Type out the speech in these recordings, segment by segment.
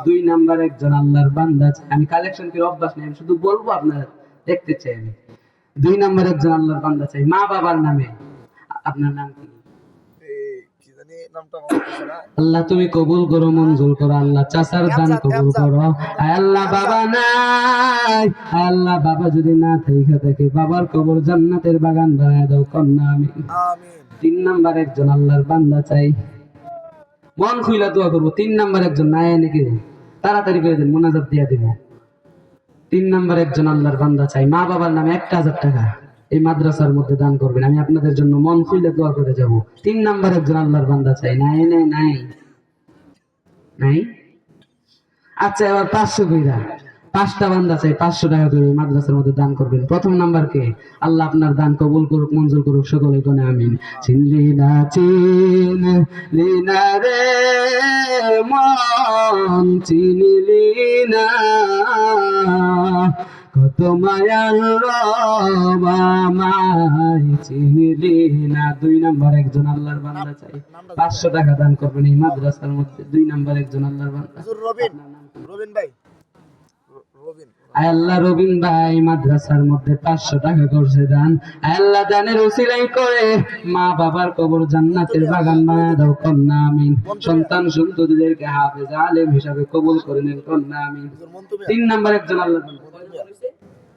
দুই নাম্বার একজন আল্লাহর বান্দা চাই। আমি কালেকশন করে অভ্যাস নেই, আমি শুধু বলবো, আপনারা দেখতে চাই। আমি দুই নাম্বার একজন আল্লাহর বান্দা চাই মা বাবার নামে। আপনার নাম কি? আল্লাহ তুমি কবুল করো, মঞ্জুর করো। আল্লাহ চাচার দান কবুল করো। আল্লাহ বাবা নাই, আল্লাহ বাবা যদি না থাকে বাবার কবর জান্নাতের বাগান বানায় দাও, কন্যা আমি। তিন নাম্বার একজন আল্লাহর বান্দা চাই, মন খুইলা দোয়া করবো। তিন নাম্বার একজন নাই নাকি, তাড়াতাড়ি করে দেন, মোনাজাত দিয়া দিব। তিন নাম্বার একজন আল্লাহর বান্দা চাই, মা বাবার নামে 1000 টাকা এই মাদ্রাসার মধ্যে দান করবেন, আমি আপনাদের জন্য মন খুলে দোয়া করে যাব। তিন নাম্বার একজন আল্লাহর বান্দা চাই। নাই নাই নাই নাই। আচ্ছা, এবার 500 কইরা 5টা বান্দা চাই, 500 টাকা করে এই মাদ্রাসার মধ্যে দান করবেন। প্রথম নাম্বার কে? আল্লাহ আপনার দান কবুল করুক, মঞ্জুর করুক, সকলে কোনে আমিন। চিনলি না চিনলি না রে মন, চিনলি না কত মায়ার রব আমায় চিনলি না। দুই নাম্বার একজন আল্লাহর বান্দা চাই, 500 টাকা দান করবেন এই মাদ্রাসার মধ্যে। দুই নাম্বার একজন আল্লাহর বান্দা। রবিন ভাই, আল্লাহ রবিন ভাই মাদ্রাসার মধ্যে 500 টাকা করছে দান। আল্লাহ দানের উসিলাই করে মা বাবার কবর জান্নাতের বাগান বানায় দাও, কন্যা আমিন। সন্তান সন্ততিদেরকে হাফেজ আলেম হিসাবে কবুল করে নেন, কন্যা আমিন। তিন নাম্বার একজন আল্লাহ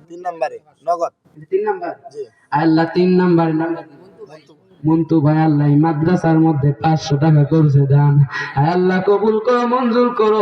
তিন নম্বরে নগদ। তিন নাম্বার আল্লাহ তিন নাম্বার নাম মন্টু ভাই। আল্লাহ মাদ্রাসার মধ্যে 500 টাকা করছে দান। আল্লাহ কবুল করো, মঞ্জুর করো।